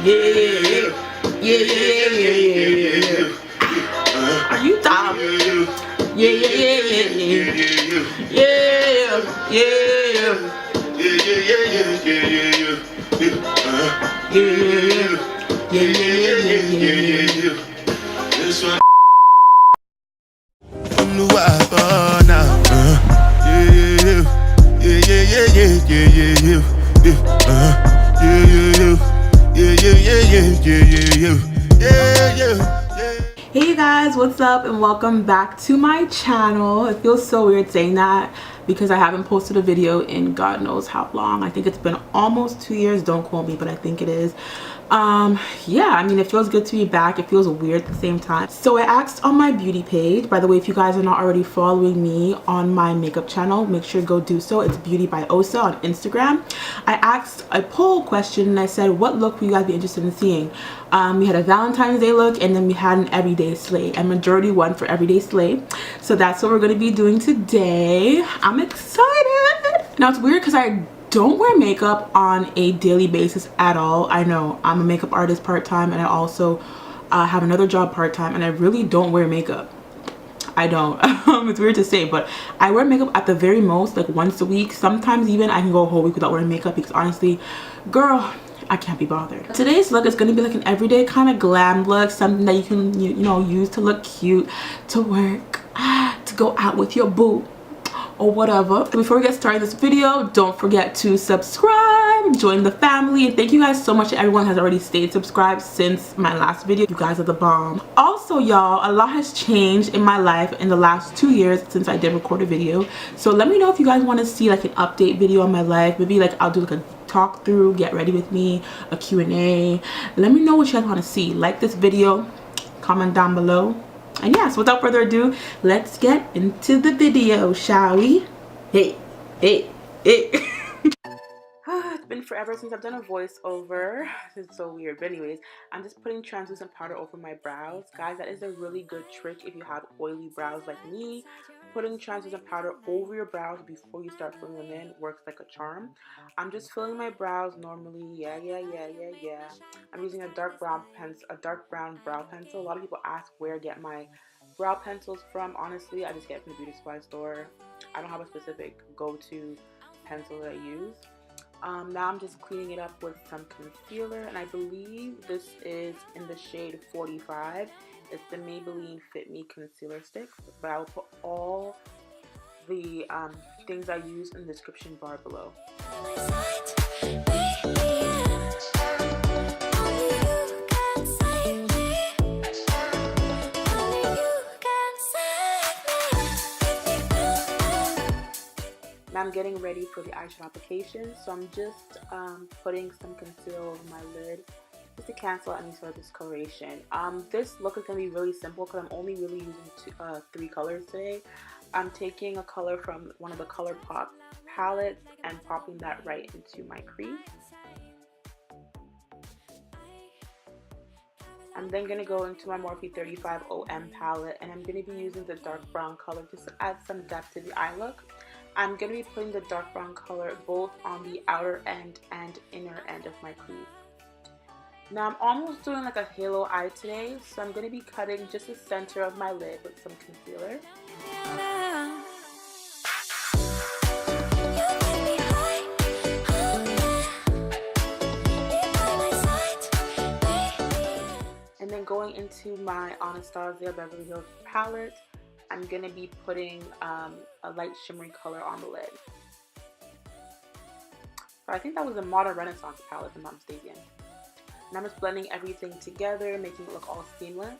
Are you dumb? This one from the wild now. Hey you guys, what's up and welcome back to my channel. It feels so weird saying that because I haven't posted a video in God knows how long. I think it's been almost 2 years. Don't quote me, but I think it is. Yeah, I mean, it feels good to be back. It feels weird at the same time. So I asked on my beauty page, by the way, if you guys are not already following me on my makeup channel, make sure to go do so. It's BeautyByOsa on Instagram. I asked a poll question and I said, what look would you guys be interested in seeing? We had a Valentine's Day look and then we had an everyday slay, and majority won for everyday slay. So that's what we're going to be doing today. I'm excited. Now it's weird because I don't wear makeup on a daily basis at all. I know I'm a makeup artist part-time and I also have another job part-time, and I really don't wear makeup. I don't. It's weird to say, but I wear makeup at the very most like once a week. Sometimes even I can go a whole week without wearing makeup because honestly, girl, I can't be bothered. Today's look is going to be like an everyday kind of glam look, something that you can you know use to look cute, to work, to go out with your boo or whatever. Before we get started this video, don't forget to subscribe, join the family, and thank you guys so much to everyone who has already stayed subscribed since my last video. You guys are the bomb. Also y'all, a lot has changed in my life in the last 2 years since I did record a video, so let me know if you guys want to see like an update video on my life. Maybe like I'll do like a talk through, get ready with me, a Q&A. Let me know what you guys want to see. Like this video, comment down below. And yes, without further ado, let's get into the video, shall we? Hey. It's been forever since I've done a voiceover. This is so weird. But anyways, I'm just putting translucent powder over my brows. Guys, that is a really good trick if you have oily brows like me. Putting translucent powder over your brows before you start filling them in works like a charm. I'm just filling my brows normally. Yeah. I'm using a dark brown brow pencil. A lot of people ask where I get my brow pencils from. Honestly, I just get it from the beauty supply store. I don't have a specific go-to pencil that I use. Now I'm just cleaning it up with some concealer, and I believe this is in the shade 45. It's the Maybelline Fit Me concealer stick, but I will put all the things I use in the description bar below. I'm getting ready for the eyeshadow application, so I'm just putting some concealer over my lid just to cancel any sort of discoloration. This look is going to be really simple because I'm only really using 3 colors today. I'm taking a color from one of the ColourPop palettes and popping that right into my crease. I'm then going to go into my Morphe 35 OM palette, and I'm going to be using the dark brown color just to add some depth to the eye look. I'm going to be putting the dark brown color both on the outer end and inner end of my crease. Now I'm almost doing like a halo eye today, so I'm going to be cutting just the center of my lid with some concealer. And then going into my Anastasia Beverly Hills palette, I'm going to be putting a light shimmery color on the lid. So I think that was a Modern Renaissance palette, if I'm not mistaken. And I'm just blending everything together, making it look all seamless.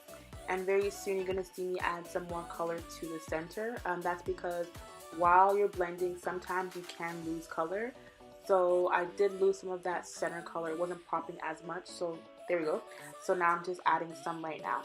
And very soon you're going to see me add some more color to the center. That's because while you're blending, sometimes you can lose color. So I did lose some of that center color. It wasn't popping as much. So there we go. So now I'm just adding some right now.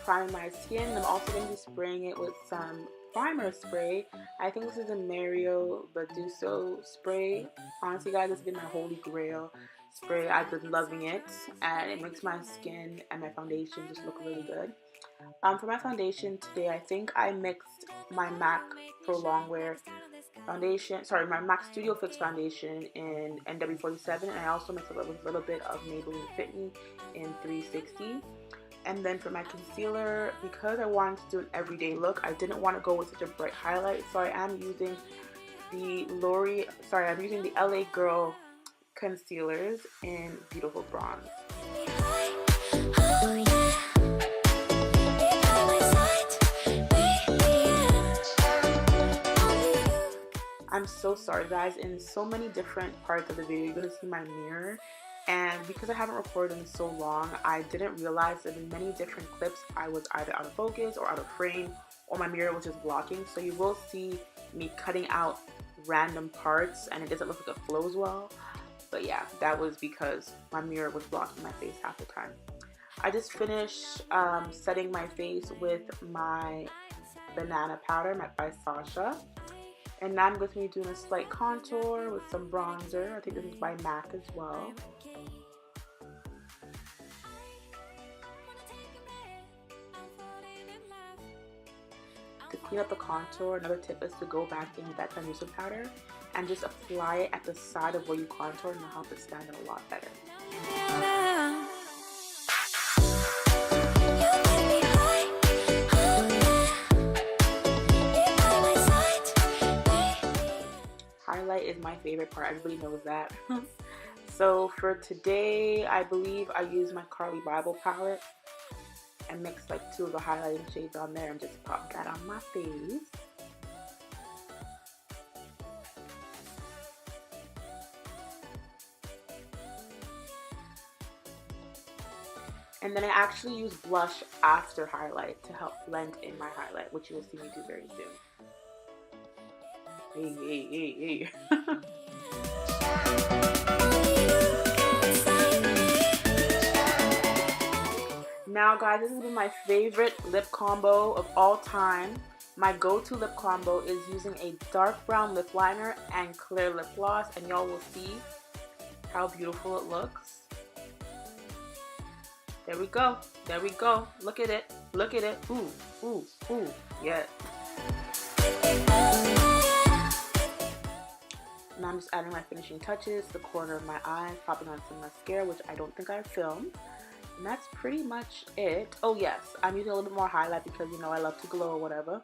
Priming my skin. I'm also going to be spraying it with some primer spray. I think this is a Mario Baduso spray. Honestly guys, this has been my holy grail spray. I've been loving it, and it makes my skin and my foundation just look really good. For my foundation today, I think I mixed my MAC Pro Longwear foundation, sorry, my MAC Studio Fix foundation in NW47, and I also mixed it with a little bit of Maybelline Fit Me in 360. And then for my concealer, because I wanted to do an everyday look, I didn't want to go with such a bright highlight, so I am using the I'm using the LA Girl concealers in Beautiful Bronze. I'm so sorry guys, in so many different parts of the video you're going to see my mirror, and because I haven't recorded in so long, I didn't realize that in many different clips I was either out of focus or out of frame, or my mirror was just blocking, so you will see me cutting out random parts and it doesn't look like it flows well. But yeah, that was because my mirror was blocking my face half the time. I just finished setting my face with my banana powder by Sasha. And now I'm going to be doing a slight contour with some bronzer. I think this is by MAC as well. To clean up the contour, another tip is to go back in with that translucent powder and just apply it at the side of where you contour, and it'll help it stand out a lot better. Highlight is my favorite part, everybody knows that. So for today, I believe I used my Carly Bible palette and mixed like 2 of the highlighting shades on there and just popped that on my face. And then I actually use blush after highlight to help blend in my highlight, which you will see me do very soon. Hey. Now guys, this has been my favorite lip combo of all time. My go-to lip combo is using a dark brown lip liner and clear lip gloss, and y'all will see how beautiful it looks. There we go. There we go. Look at it. Look at it. Ooh. Yeah. Now I'm just adding my finishing touches to the corner of my eye, popping on some mascara, which I don't think I filmed. And that's pretty much it. Oh yes, I'm using a little bit more highlight because, you know, I love to glow or whatever.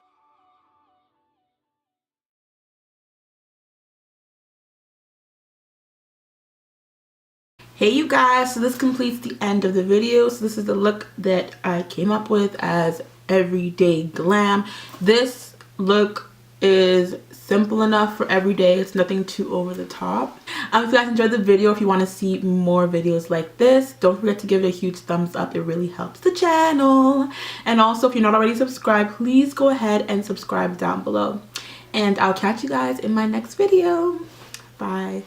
Hey you guys, so this completes the end of the video. So this is the look that I came up with as everyday glam. This look is simple enough for everyday. It's nothing too over the top. If you guys enjoyed the video, if you want to see more videos like this, don't forget to give it a huge thumbs up. It really helps the channel. And also, if you're not already subscribed, please go ahead and subscribe down below. And I'll catch you guys in my next video. Bye.